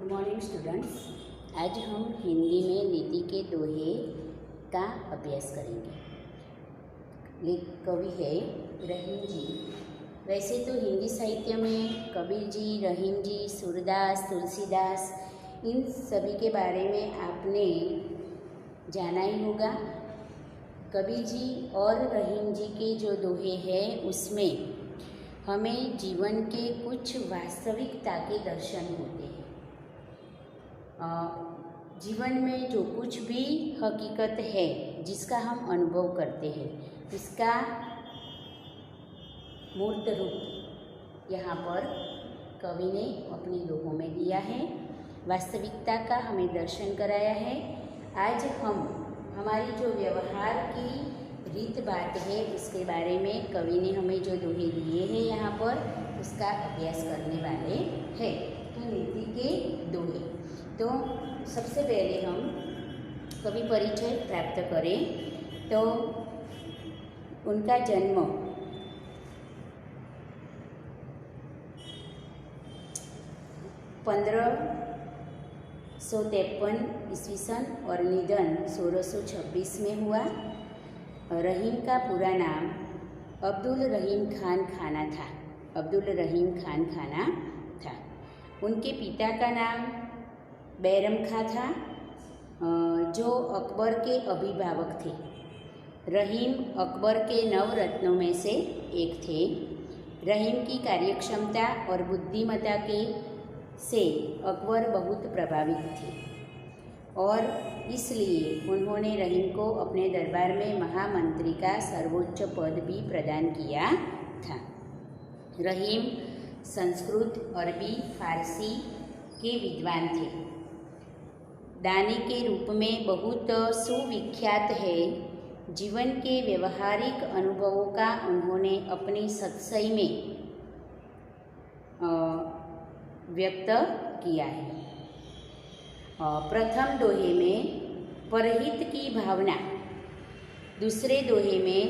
Good morning students. आज हम हिंदी में नीति के दोहे का अभ्यास करेंगे। कवि है रहीम जी। वैसे तो हिंदी साहित्य में कबीर जी, रहीम जी, सूरदास, तुलसीदास, इन सभी के बारे में आपने जाना ही होगा। कबीर जी और रहीम जी के जो दोहे हैं उसमें हमें जीवन के कुछ वास्तविकता के दर्शन होते हैं। जीवन में जो कुछ भी हकीकत है जिसका हम अनुभव करते हैं उसका मूर्त रूप यहाँ पर कवि ने अपने दोहों में दिया है, वास्तविकता का हमें दर्शन कराया है। आज हम हमारी जो व्यवहार की रीत बात है उसके बारे में कवि ने हमें जो दोहे दिए हैं यहाँ पर उसका अभ्यास करने वाले हैं। तो नीति के दोहे, तो सबसे पहले हम कवि परिचय प्राप्त करें तो उनका जन्म 1553 ईस्वी सन और निधन 1626 में हुआ। रहीम का पूरा नाम अब्दुल रहीम खान खाना था। अब्दुल रहीम खान खाना था। उनके पिता का नाम बैरम खां था, जो अकबर के अभिभावक थे। रहीम अकबर के 9 रत्नों में से एक थे। रहीम की कार्यक्षमता और बुद्धिमत्ता से अकबर बहुत प्रभावित थे और इसलिए उन्होंने रहीम को अपने दरबार में महामंत्री का सर्वोच्च पद भी प्रदान किया था। रहीम संस्कृत, अरबी, फारसी के विद्वान थे। दानी के रूप में बहुत सुविख्यात है। जीवन के व्यवहारिक अनुभवों का उन्होंने अपनी सच्चाई में व्यक्त किया है। प्रथम दोहे में परहित की भावना, दूसरे दोहे में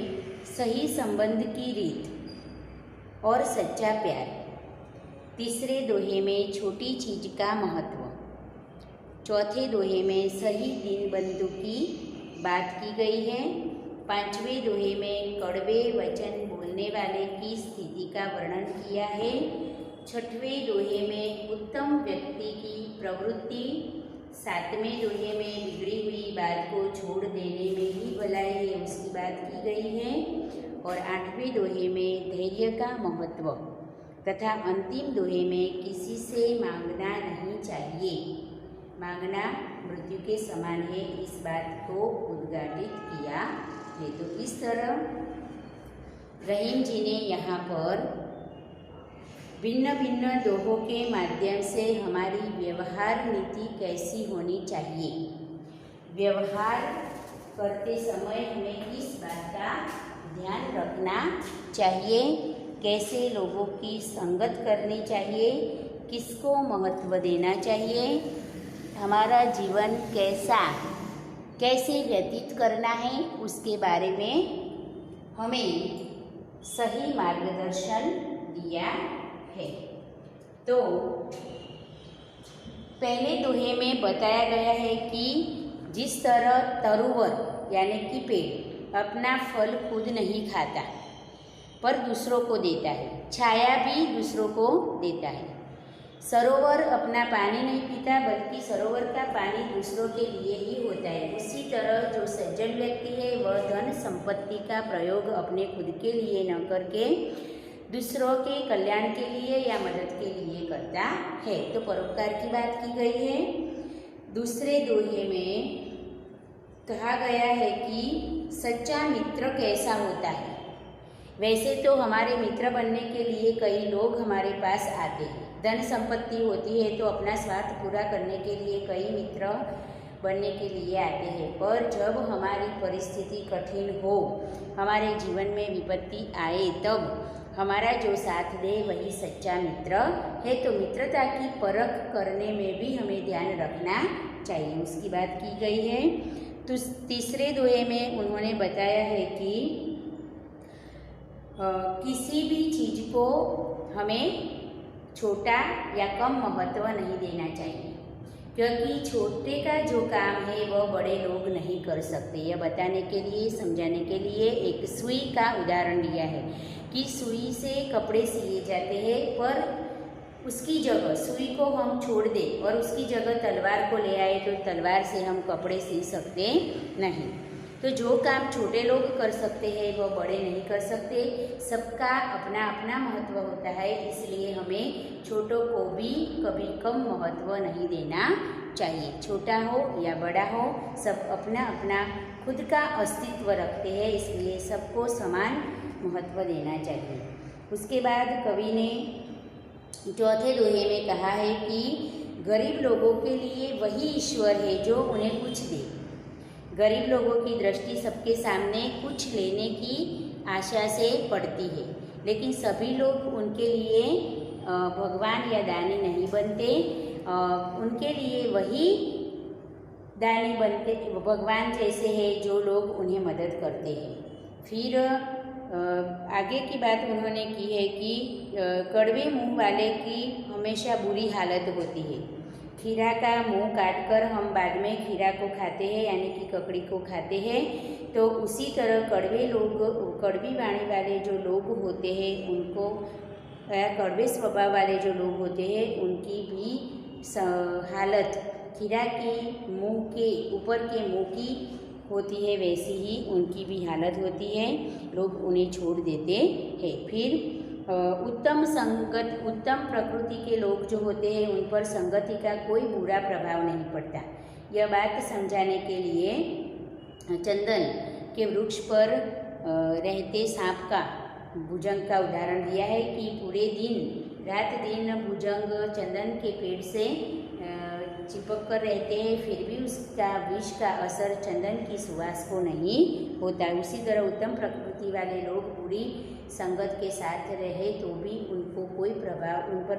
सही संबंध की रीत और सच्चा प्यार, तीसरे दोहे में छोटी चीज का महत्व, चौथे दोहे में सही दीनबंधु की बात की गई है, पांचवें दोहे में कड़वे वचन बोलने वाले की स्थिति का वर्णन किया है, छठवें दोहे में उत्तम व्यक्ति की प्रवृत्ति, सातवें दोहे में बिगड़ी हुई बात को छोड़ देने में ही भलाई है उसकी बात की गई है और आठवें दोहे में धैर्य का महत्व तथा अंतिम दोहे में किसी से मांगना नहीं चाहिए, मांगना मृत्यु के समान है, इस बात को उद्घाटित किया है। तो इस तरह रहीम जी ने यहाँ पर भिन्न भिन्न दोहों के माध्यम से हमारी व्यवहार नीति कैसी होनी चाहिए, व्यवहार करते समय हमें किस बात का ध्यान रखना चाहिए, कैसे लोगों की संगत करनी चाहिए, किसको महत्व देना चाहिए, हमारा जीवन कैसे व्यतीत करना है उसके बारे में हमें सही मार्गदर्शन दिया है। तो पहले दोहे में बताया गया है कि जिस तरह तरुवर यानी कि पेड़ अपना फल खुद नहीं खाता पर दूसरों को देता है, छाया भी दूसरों को देता है। सरोवर अपना पानी नहीं पीता बल्कि सरोवर का पानी दूसरों के लिए ही होता है। उसी तरह जो सज्जन व्यक्ति है वह धन संपत्ति का प्रयोग अपने खुद के लिए न करके दूसरों के कल्याण के लिए या मदद के लिए करता है। तो परोपकार की बात की गई है। दूसरे दोहे में कहा गया है कि सच्चा मित्र कैसा होता है। वैसे तो हमारे मित्र बनने के लिए कई लोग हमारे पास आते हैं, धन संपत्ति होती है तो अपना स्वार्थ पूरा करने के लिए कई मित्र बनने के लिए आते हैं, पर जब हमारी परिस्थिति कठिन हो, हमारे जीवन में विपत्ति आए, तब हमारा जो साथ दे वही सच्चा मित्र है। तो मित्रता की परख करने में भी हमें ध्यान रखना चाहिए, उसकी बात की गई है। तो तीसरे दोहे में उन्होंने बताया है कि किसी भी चीज़ को हमें छोटा या कम महत्व नहीं देना चाहिए। क्योंकि छोटे का जो काम है वह बड़े लोग नहीं कर सकते। यह बताने के लिए, समझाने के लिए एक सुई का उदाहरण दिया है कि सुई से कपड़े सिए जाते हैं, पर उसकी जगह सुई को हम छोड़ दें और उसकी जगह तलवार को ले आए तो तलवार से हम कपड़े सी सकते नहीं। तो जो काम छोटे लोग कर सकते हैं वह बड़े नहीं कर सकते। सबका अपना अपना महत्व होता है, इसलिए हमें छोटों को भी कभी कम महत्व नहीं देना चाहिए। छोटा हो या बड़ा हो, सब अपना अपना खुद का अस्तित्व रखते हैं, इसलिए सबको समान महत्व देना चाहिए। उसके बाद कवि ने चौथे दोहे में कहा है कि गरीब लोगों के लिए वही ईश्वर है जो उन्हें कुछ दे। गरीब लोगों की दृष्टि सबके सामने कुछ लेने की आशा से पड़ती है, लेकिन सभी लोग उनके लिए भगवान या दानी नहीं बनते। उनके लिए वही दानी बनते, भगवान जैसे हैं जो लोग उन्हें मदद करते हैं। फिर आगे की बात उन्होंने की है कि कड़वे मुंह वाले की हमेशा बुरी हालत होती है। खीरा का मुंह काटकर हम बाद में खीरा को खाते हैं, यानी कि ककड़ी को खाते हैं। तो उसी तरह कड़वी वाणी वाले जो लोग होते हैं उनको, कड़वे स्वभाव वाले जो लोग होते हैं उनकी भी हालत खीरा की मुंह के ऊपर के मुंह की होती है, वैसी ही उनकी भी हालत होती है, लोग उन्हें छोड़ देते हैं। फिर उत्तम प्रकृति के लोग जो होते हैं उन पर संगति का कोई बुरा प्रभाव नहीं पड़ता। यह बात समझाने के लिए चंदन के वृक्ष पर रहते सांप का, भुजंग का उदाहरण दिया है कि पूरे रात दिन भुजंग चंदन के पेड़ से चिपक कर रहते हैं, फिर भी उसका विष का असर चंदन की सुवास को नहीं होता। उसी तरह उत्तम प्रकृति वाले लोग बुरी संगत के साथ रहे तो भी उन पर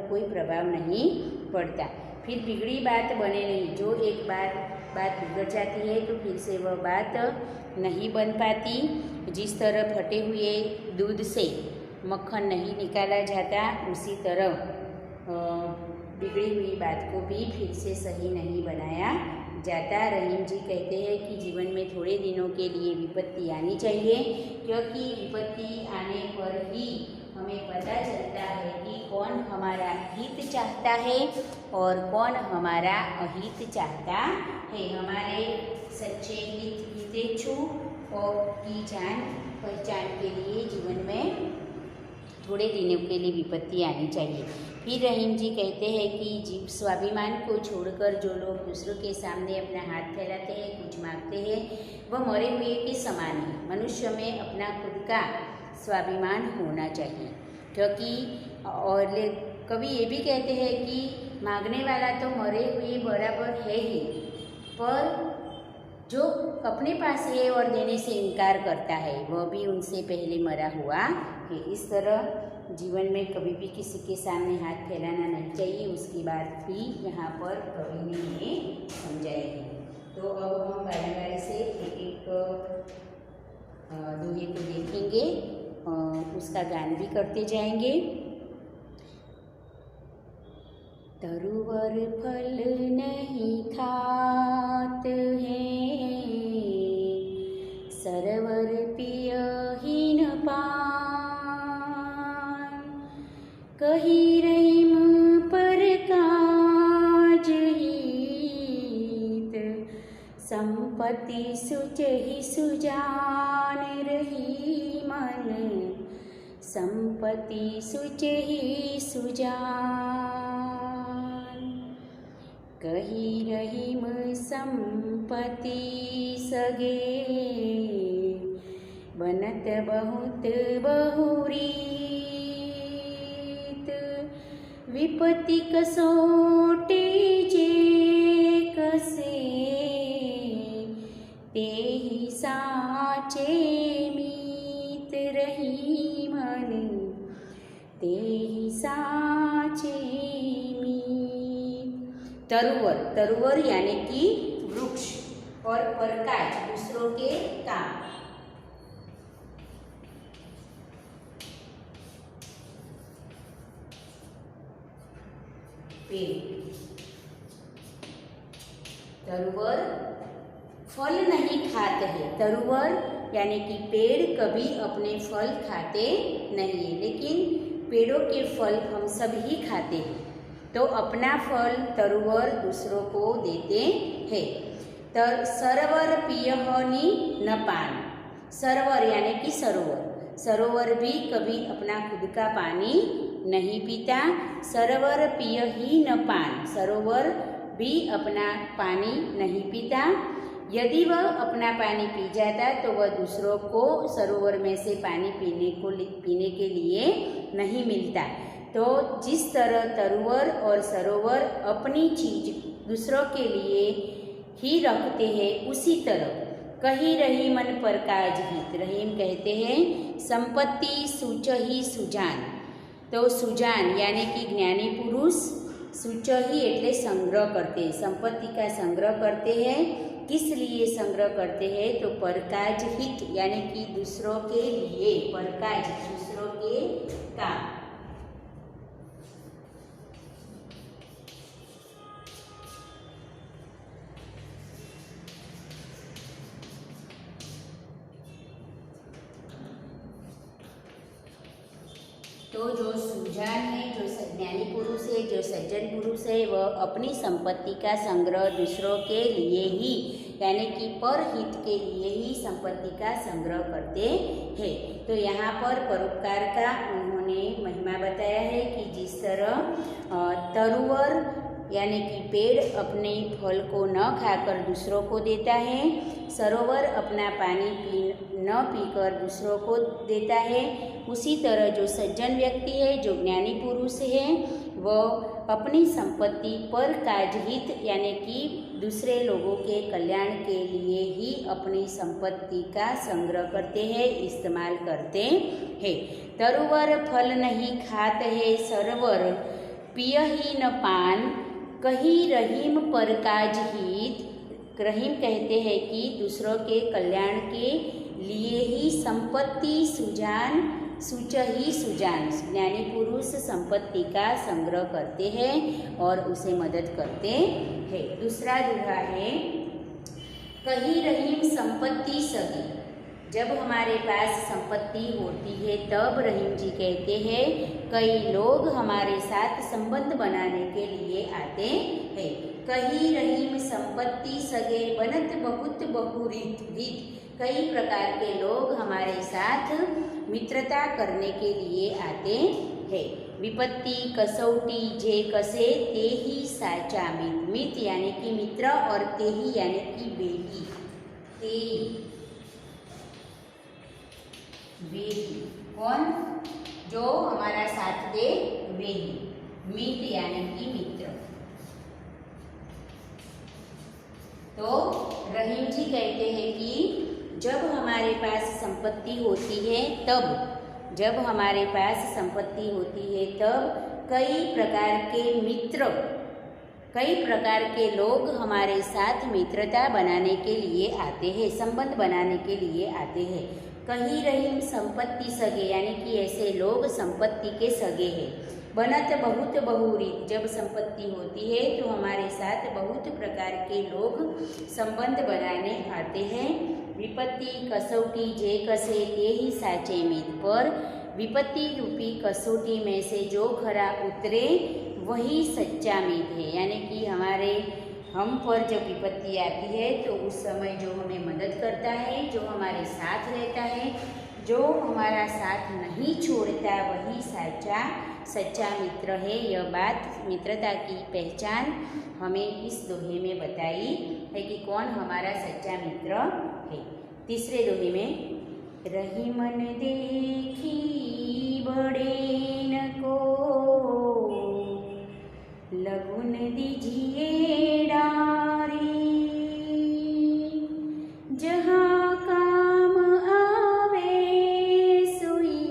कोई प्रभाव नहीं पड़ता। फिर बिगड़ी बात बने नहीं। जो एक बात बिगड़ जाती है तो फिर से वह बात नहीं बन पाती। जिस तरह फटे हुए दूध से मक्खन नहीं निकाला जाता, उसी तरह बिगड़ी हुई बात को भी फिर से सही नहीं बनाया जाता। रहीम जी कहते हैं कि जीवन में थोड़े दिनों के लिए विपत्ति आनी चाहिए, क्योंकि विपत्ति आने पर ही हमें पता चलता है कि कौन हमारा हित चाहता है और कौन हमारा अहित चाहता है। हमारे सच्चे हितेच्छु की जान पहचान के लिए जीवन में थोड़े दिनों के लिए विपत्ति आनी चाहिए। फिर रहीम जी कहते हैं कि स्वाभिमान को छोड़कर जो लोग दूसरों के सामने अपना हाथ फैलाते हैं, कुछ मांगते हैं, वह मरे हुए के समान है। मनुष्य में अपना खुद का स्वाभिमान होना चाहिए, क्योंकि और कवि ये भी कहते हैं कि मांगने वाला तो मरे हुए बराबर है ही, पर जो अपने पास है और देने से इनकार करता है वह भी उनसे पहले मरा हुआ है। इस तरह जीवन में कभी भी किसी के सामने हाथ फैलाना नहीं चाहिए। उसकी बात भी यहाँ पर कवि ने हमें समझाई है। तो अब हम बारी से एक दोहे को देखेंगे, उसका गान भी करते जाएंगे। तरुवर फल नहीं खात है, सरवर पियहीन पान, कही रहीम पर काज हित, संपत्ति सुचहि सुजान रही मन, संपत्ति सुचहि सुजान, कही रहीम संपत्ति सगे, बनत बहुत बहुरीत, विपत्ति कसोटे जे कसे, तेहि साचे मीत रही मन, तेहि साचे मीत। तरुवर यानी कि वृक्ष और परकाज दूसरों के काम। पेड़ तरुवर फल नहीं खाते हैं। तरुवर यानी कि पेड़ कभी अपने फल खाते नहीं है, लेकिन पेड़ों के फल हम सब ही खाते हैं। तो अपना फल तरुवर दूसरों को देते हैं। सरोवर पियहनि न पान। सरोवर यानी कि सरोवर, सरोवर भी कभी अपना खुद का पानी नहीं पीता। सरोवर पियहि न पान, सरोवर भी अपना पानी नहीं पीता। यदि वह अपना पानी पी जाता तो वह दूसरों को सरोवर में से पानी पीने के लिए नहीं मिलता। तो जिस तरह तरुवर और सरोवर अपनी चीज दूसरों के लिए ही रखते हैं, उसी तरह कही रहीमन पर काज हित। रहीम कहते हैं संपत्ति सूचहि सुजान। तो सुजान यानी कि ज्ञानी पुरुष, सूचहि एटले संग्रह करते हैं, संपत्ति का संग्रह करते हैं। किस लिए संग्रह करते हैं? तो परकाज हित यानी कि दूसरों के लिए, परकाज दूसरों के काम। तो जो सुजान है, जो ज्ञानी पुरुष है, जो सज्जन पुरुष है, वह अपनी संपत्ति का संग्रह दूसरों के लिए ही यानी कि परहित के लिए ही संपत्ति का संग्रह करते हैं। तो यहाँ पर परोपकार का उन्होंने महिमा बताया है कि जिस तरह तरुवर यानी कि पेड़ अपने फल को न खाकर दूसरों को देता है, सरोवर अपना पानी न पीकर दूसरों को देता है, उसी तरह जो सज्जन व्यक्ति है, जो ज्ञानी पुरुष है, वह अपनी संपत्ति पर काजहित यानी कि दूसरे लोगों के कल्याण के लिए ही अपनी संपत्ति का संग्रह करते हैं, इस्तेमाल करते हैं। तरुवर फल नहीं खात है, सरोवर पियहि न पान, कही रहीम पर काजहित। रहीम कहते हैं कि दूसरों के कल्याण के लिए ही संपत्ति सुजान, सूचहि सुजान। ज्ञानी पुरुष संपत्ति का संग्रह करते हैं और उसे मदद करते हैं। दूसरा दोहा है कही रहीम संपत्ति सगी। जब हमारे पास संपत्ति होती है तब रहीम जी कहते हैं कई लोग हमारे साथ संबंध बनाने के लिए आते हैं। कही रहीम संपत्ति सगे बनत बहुत बहुरीत रीत। कई प्रकार के लोग हमारे साथ मित्रता करने के लिए आते हैं। विपत्ति कसौटी जे कसे ते ही साचा मित। मित यानी कि मित्र और ते ही यानी कि बेही। ते बेही कौन? जो हमारा साथ दे, बेही। मित यानी कि मित्र। तो रहीम जी कहते हैं कि जब हमारे पास संपत्ति होती है तब, जब हमारे पास संपत्ति होती है तब कई प्रकार के मित्र, कई प्रकार के लोग हमारे साथ मित्रता बनाने के लिए आते हैं, संबंध बनाने के लिए आते हैं। कही रहीम संपत्ति सगे यानी कि ऐसे लोग संपत्ति के सगे हैं। बनत बहुत बहुरीत, जब संपत्ति होती है तो हमारे साथ बहुत प्रकार के लोग संबंध बनाने आते हैं। विपत्ति कसौटी जे कसे ते ही साचे मित। पर विपत्ति रूपी कसौटी में से जो खरा उतरे वही सच्चा मित है। यानी कि हम पर जब विपत्ति आती है तो उस समय जो हमें मदद करता है, जो हमारे साथ रहता है, जो हमारा साथ नहीं छोड़ता, वही सच्चा मित्र है। यह बात मित्रता की पहचान हमें इस दोहे में बताई है कि कौन हमारा सच्चा मित्र है। तीसरे दोहे में रहीमन देखी बड़े न को, लगुन दीजिए डारी, जहाँ काम आवे सोई,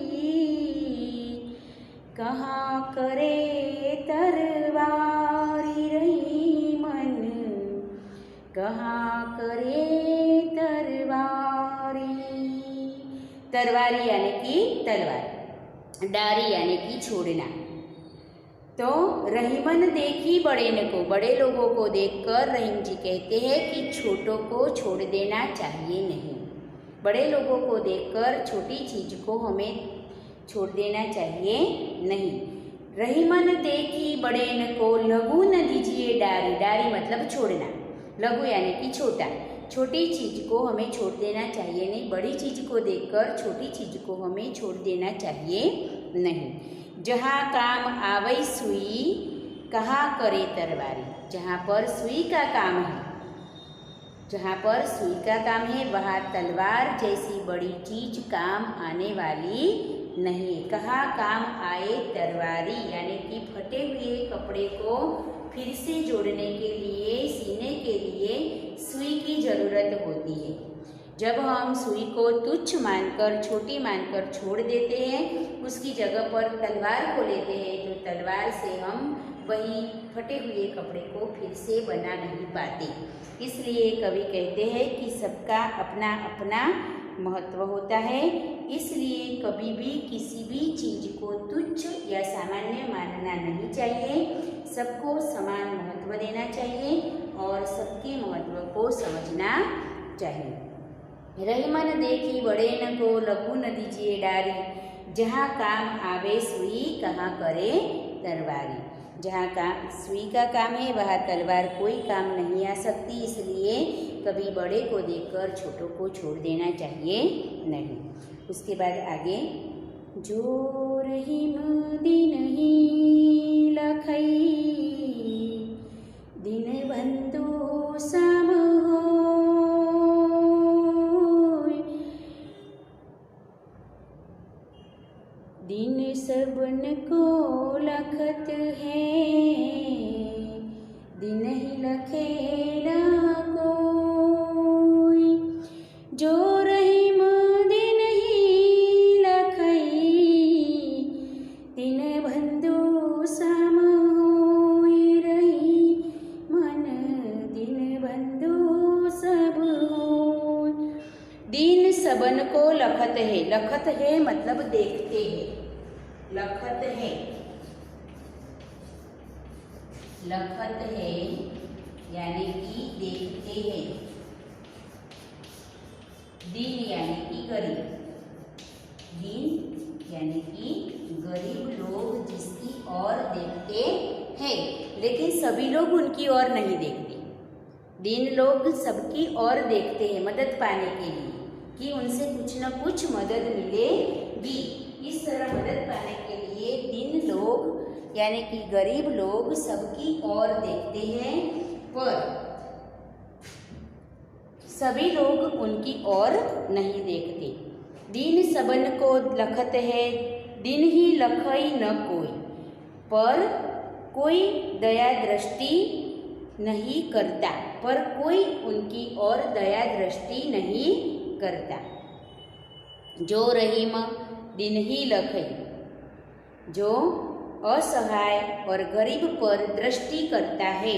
कहाँ करे तरवारी। रहीमन कहाँ करे तरवारी। तरवारी यानी कि तलवार, डारी यानी कि छोड़ना। तो रहीमन देखी बड़े न को, बड़े लोगों को देखकर रहीम जी कहते हैं कि छोटों को छोड़ देना चाहिए नहीं। बड़े लोगों को देखकर छोटी चीज को हमें छोड़ देना चाहिए नहीं। रहीमन देखी बड़े न को, लघु न दीजिए डारी, डारी मतलब छोड़ना, लघु यानी कि छोटा, छोटी चीज को हमें छोड़ देना चाहिए नहीं। बड़ी चीज को देखकर छोटी चीज को हमें छोड़ देना चाहिए नहीं। जहाँ काम आवई सुई, कहाँ करे तरवारी, जहाँ पर सुई का काम है, जहाँ पर सुई का काम है वहाँ तलवार जैसी बड़ी चीज काम आने वाली नहीं। कहाँ काम आए तरवारी, यानी कि फटे हुए कपड़े को फिर से जोड़ने के लिए, सीने के लिए सुई की जरूरत होती है। जब हम सुई को तुच्छ मानकर, छोटी मानकर छोड़ देते हैं, उसकी जगह पर तलवार को लेते हैं, तो तलवार से हम वही फटे हुए कपड़े को फिर से बना नहीं पाते। इसलिए कवि कहते हैं कि सबका अपना अपना महत्व होता है। इसलिए कभी भी किसी भी चीज को तुच्छ या सामान्य मानना नहीं चाहिए। सबको समान महत्व देना चाहिए और सबके महत्व को समझना चाहिए। रहीमन देखी बड़े न को, लघु न दीजिए डारी, जहाँ काम आवे सुई, कहाँ करे तरवारी। जहाँ काम सुई का काम है वहाँ तलवार कोई काम नहीं आ सकती। इसलिए कभी बड़े को देखकर छोटों को छोड़ देना चाहिए नहीं। उसके बाद आगे, जो रहीम दिन ही लखई, दिन बंधु सम दिन सबन को लखत है, दिन ही लखे ना कोई। जो रहीम दिन ही लखई, दिन बंधु सम होई। रही मन दिन बंधु सब होई। दिन सबन को लखत है, लखत है मतलब देखते हैं, लखत है, लखत है यानी कि देखते हैं। दिन यानी कि गरीब, दिन यानी कि गरीब लोग जिसकी ओर देखते हैं, लेकिन सभी लोग उनकी ओर नहीं देखते। दिन लोग सबकी ओर देखते हैं मदद पाने के लिए, कि उनसे कुछ न कुछ मदद मिलेगी। इस तरह मदद पाने के लिए दिन लोग यानी कि गरीब लोग सबकी ओर देखते हैं, पर सभी लोग उनकी ओर नहीं देखते। दिन सबन को लखत है, दिन ही लखई न कोई, पर कोई दया दृष्टि नहीं करता, पर कोई उनकी ओर दया दृष्टि नहीं करता। जो रहीम दिन ही लखई, जो असहाय और गरीब पर दृष्टि करता है।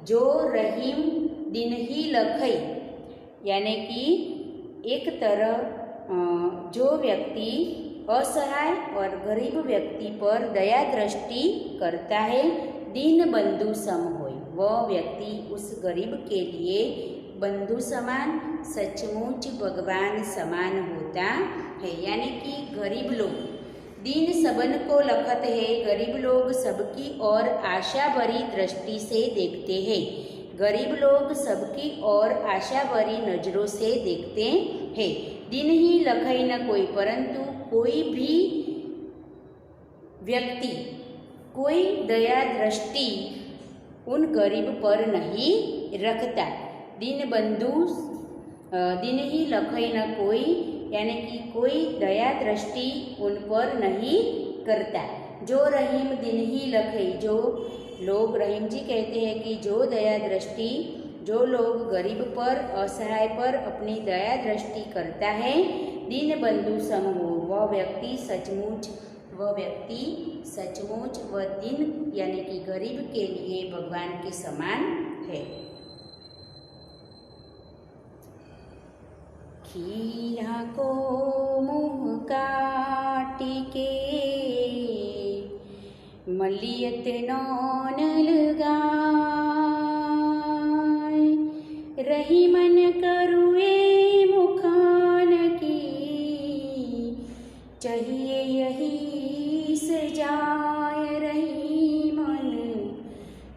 जो रहीम दिन ही लखई यानी कि एक तरह जो व्यक्ति असहाय और गरीब व्यक्ति पर दया दृष्टि करता है, दीन बंधु सम होय, वह व्यक्ति उस गरीब के लिए बंधु समान, सचमुच भगवान समान होता है। यानी कि गरीब लोग, दीन सबन को लखत है, गरीब लोग सबकी ओर आशा भरी दृष्टि से देखते हैं। गरीब लोग सबकी ओर आशा भरी नजरों से देखते हैं। दिन ही लखई न कोई, परंतु कोई भी व्यक्ति, कोई दया दृष्टि उन गरीब पर नहीं रखता। दिन बंधु दिन ही लखई न कोई यानी कि कोई दया दृष्टि उन पर नहीं करता। जो रहीम दिन ही लखई, जो लोग, रहीम जी कहते हैं कि जो दया दृष्टि, जो लोग गरीब पर, असहाय पर अपनी दया दृष्टि करता है, दीन बंधु सम हो, वह व्यक्ति सचमुच वह दिन यानी कि गरीब के लिए भगवान के समान है। खीरा को मुँह काटी के मलियत नौन लगाय, रही मन करुए मुखान की, चाहिए यही सजाय, रही मन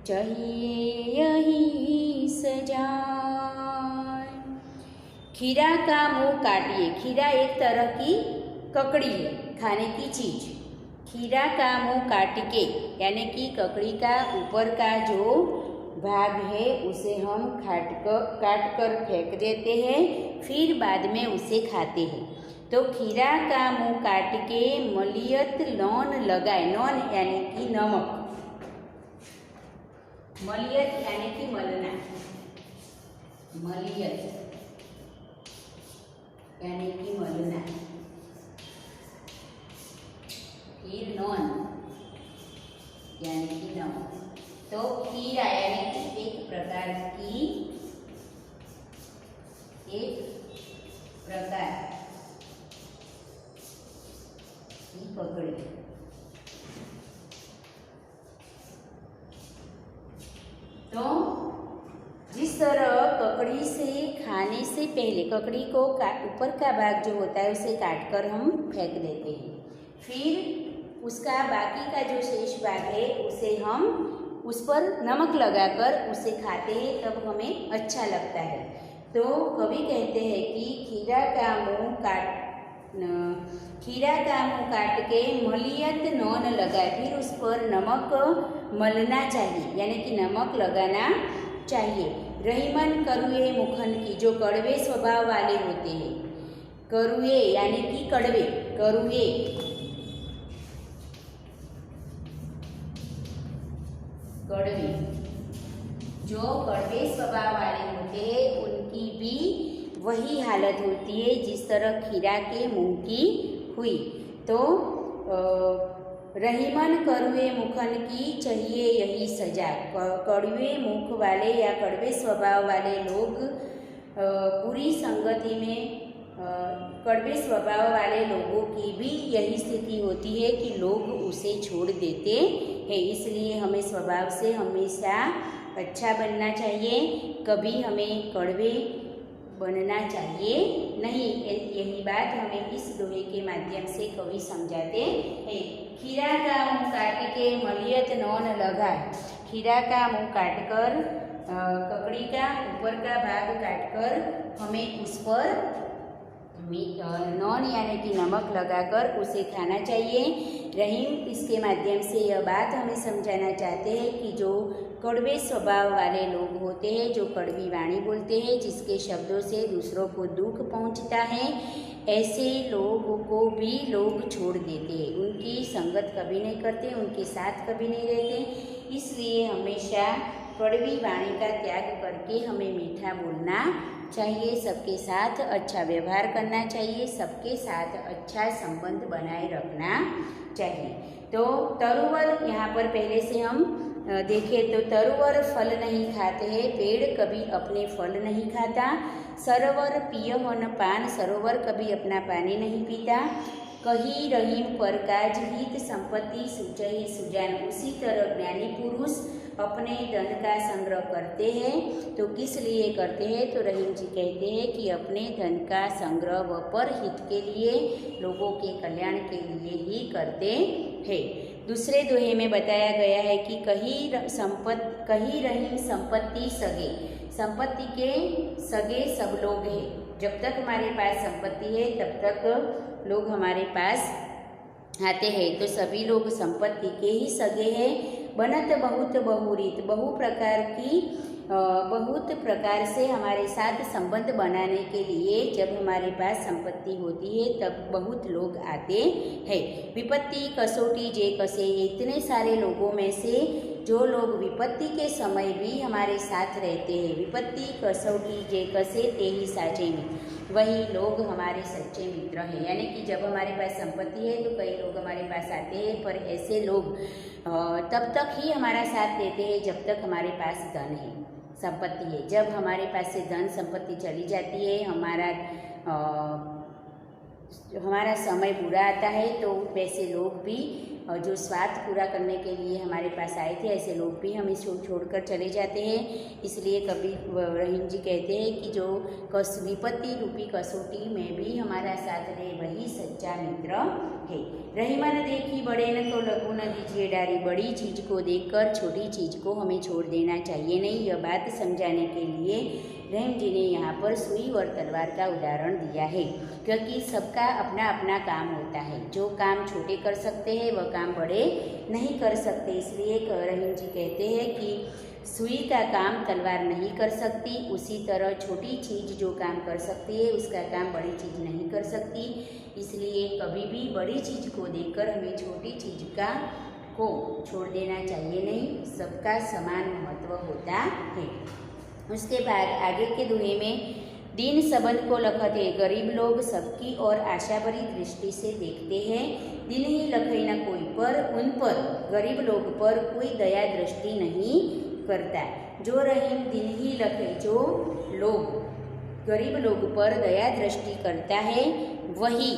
चाहिए यही सजाय। खीरा का मुंह काटिए। खीरा एक तरह की ककड़ी है, खाने की चीज। खीरा का मुंह काट के यानी कि ककड़ी का ऊपर का जो भाग है उसे हम काट कर फेंक देते हैं, फिर बाद में उसे खाते हैं। तो खीरा का मुंह काट के मलियत लौन लगाए। लौन यानी कि नमक, मलियत यानी कि मलना, मलियत यानी कि मलना, फिर नौन यानी कि नमक। तो खीरा यानी कि एक प्रकार की पकड़ी। तो जिस तरह ककड़ी से खाने से पहले ककड़ी को ऊपर का भाग जो होता है उसे काटकर हम फेंक देते हैं, फिर उसका बाकी का जो शेष भाग है उसे हम उस पर नमक लगाकर उसे खाते हैं, तब हमें अच्छा लगता है। तो कवि कहते हैं कि खीरा का मुंह काट के मलियत नौन लगाए, फिर उस पर नमक मलना चाहिए यानी कि नमक लगाना चाहिए। रही मन करुए मुखन की, जो कड़वे स्वभाव वाले होते हैं। करुए यानी कि कड़वे, करुए कड़वे, जो कड़वे स्वभाव वाले होते हैं उनकी भी वही हालत होती है जिस तरह खीरा के मुंह की हुई। तो रही मन कड़वे मुखन की, चाहिए यही सजा। कड़वे मुख वाले या कड़वे स्वभाव वाले लोग बुरी संगति में, कड़वे स्वभाव वाले लोगों की भी यही स्थिति होती है कि लोग उसे छोड़ देते हैं। इसलिए हमें स्वभाव से हमेशा अच्छा बनना चाहिए, कभी हमें कड़वे बनना चाहिए नहीं। यही बात हमें इस दोहे के माध्यम से कवि समझाते हैं। खीरा का मुंह काट के मलियत नौन लगाए। खीरा का मुंह काटकर ककड़ी का ऊपर का भाग काटकर हमें उस पर नौन यानी कि नमक लगाकर उसे खाना चाहिए। रहीम इसके माध्यम से यह बात हमें समझाना चाहते हैं कि जो कड़वे स्वभाव वाले लोग होते हैं, जो कड़वी वाणी बोलते हैं, जिसके शब्दों से दूसरों को दुख पहुंचता है, ऐसे लोगों को भी लोग छोड़ देते हैं, उनकी संगत कभी नहीं करते, उनके साथ कभी नहीं रहते। इसलिए हमेशा कड़वी वाणी का त्याग करके हमें मीठा बोलना चाहिए, सबके साथ अच्छा व्यवहार करना चाहिए, सबके साथ अच्छा संबंध बनाए रखना चाहिए। तो तरुवर यहाँ पर पहले से हम देखें तो तरुवर फल नहीं खाते हैं, पेड़ कभी अपने फल नहीं खाता। सरोवर पियह न पान, सरोवर कभी अपना पानी नहीं पीता। कही रहीम पर काज, हित संपत्ति सुचहि सुजान। उसी तरह ज्ञानी पुरुष अपने धन का संग्रह करते हैं। तो किस लिए करते हैं? तो रहीम जी कहते हैं कि अपने धन का संग्रह व परहित के लिए, लोगों के कल्याण के लिए ही करते हैं। दूसरे दोहे में बताया गया है कि कही रहीम संपत्ति सगे, संपत्ति के सगे सब लोग हैं। जब तक हमारे पास संपत्ति है तब तक लोग हमारे पास आते हैं, तो सभी लोग संपत्ति के ही सगे हैं। बनत बहुत बहुरीत, बहुत प्रकार से हमारे साथ संबंध बनाने के लिए जब हमारे पास संपत्ति होती है तब बहुत लोग आते हैं। विपत्ति कसौटी जे कसे, इतने सारे लोगों में से जो लोग विपत्ति के समय भी हमारे साथ रहते हैं, विपत्ति कसौटी जे कसे ते ही साचे में, वही लोग हमारे सच्चे मित्र हैं। यानी कि जब हमारे पास संपत्ति है तो कई लोग हमारे पास आते हैं, पर ऐसे लोग तब तक ही हमारा साथ देते हैं जब तक हमारे पास धन है, संपत्ति है। जब हमारे पास से धन संपत्ति चली जाती है, हमारा तो हमारा समय बुरा आता है तो वैसे लोग भी जो स्वार्थ पूरा करने के लिए हमारे पास आए थे, ऐसे लोग भी हमें छोड़कर चले जाते हैं। इसलिए कबीर रहीम जी कहते हैं कि जो विपत्ति रूपी कसौटी में भी हमारा साथ दे वही सच्चा मित्र है। रहीमन देखी बड़े न तो लघु न दीजिए डारी, बड़ी चीज़ को देखकर छोटी चीज़ को हमें छोड़ देना चाहिए नहीं। यह बात समझाने के लिए रहीम जी ने यहाँ पर सुई और तलवार का उदाहरण दिया है, क्योंकि सबका अपना अपना काम होता है। जो काम छोटे कर सकते हैं वह काम बड़े नहीं कर सकते। इसलिए रहीम जी कहते हैं कि सुई का काम तलवार नहीं कर सकती, उसी तरह छोटी चीज़ जो काम कर सकती है उसका काम बड़ी चीज़ नहीं कर सकती। इसलिए कभी भी बड़ी चीज़ को देखकर हमें छोटी चीज़ को छोड़ देना चाहिए नहीं। सबका समान महत्व होता है। उसके बाद आगे के दोहे में दीन संबंध को लखत है, गरीब लोग सबकी और आशा भरी दृष्टि से देखते हैं। दिन ही लखे न कोई पर, उन पर गरीब लोग पर कोई दया दृष्टि नहीं करता। जो रहीम दिन ही लखे, जो लोग गरीब लोग पर दया दृष्टि करता है वही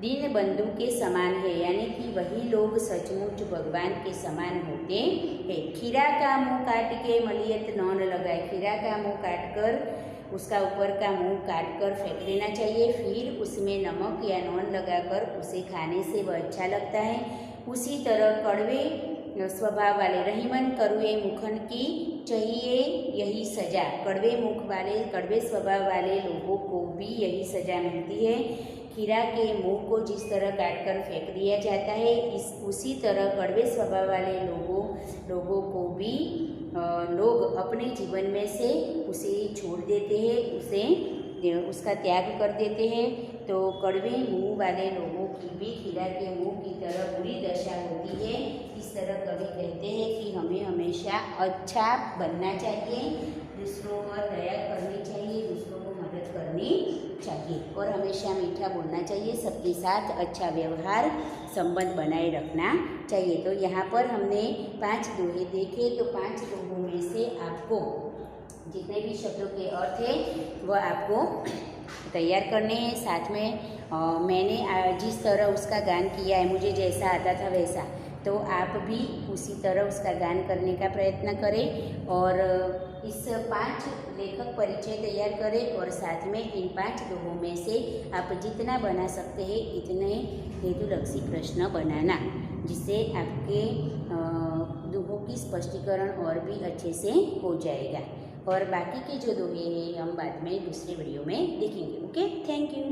दीन बंधु के समान है, यानी कि वही लोग सचमुच भगवान के समान होते हैं। खीरा का मुंह काट के मलियत नौन लगाए, खीरा का मुंह काट कर उसका ऊपर का मुंह काट कर फेंक देना चाहिए, फिर उसमें नमक या नौन लगाकर उसे खाने से वह अच्छा लगता है। उसी तरह कड़वे स्वभाव वाले रहीमन कड़वे मुखन की चाहिए यही सजा, कड़वे मुख वाले कड़वे स्वभाव वाले लोगों को भी यही सजा मिलती है। खीरा के मुंह को जिस तरह काटकर फेंक दिया जाता है, उसी तरह कड़वे स्वभाव वाले लोगों को भी लोग अपने जीवन में से उसे छोड़ देते हैं, उसका त्याग कर देते हैं। तो कड़वे मुंह वाले लोगों की भी खीरा के मुंह की तरह बुरी दशा होती है। इस तरह कवि कहते हैं कि हमें हमेशा अच्छा बनना चाहिए, दूसरों पर दया करनी चाहिए, दूसरों को मदद करनी चाहिए और हमेशा मीठा बोलना चाहिए, सबके साथ अच्छा व्यवहार संबंध बनाए रखना चाहिए। तो यहाँ पर हमने 5 दोहे देखे, तो 5 दोहों में से आपको जितने भी शब्दों के अर्थ है वह आपको तैयार करने हैं। साथ में मैंने जिस तरह उसका गान किया है, मुझे जैसा आता था वैसा, तो आप भी उसी तरह उसका गान करने का प्रयत्न करें और इस 5 लेखक परिचय तैयार करें और साथ में इन 5 दोहों में से आप जितना बना सकते हैं इतने हेतुलक्षी प्रश्न बनाना, जिससे आपके दोहों की स्पष्टीकरण और भी अच्छे से हो जाएगा। और बाकी के जो दोहे हैं हम बाद में दूसरे वीडियो में देखेंगे। Okay, thank you.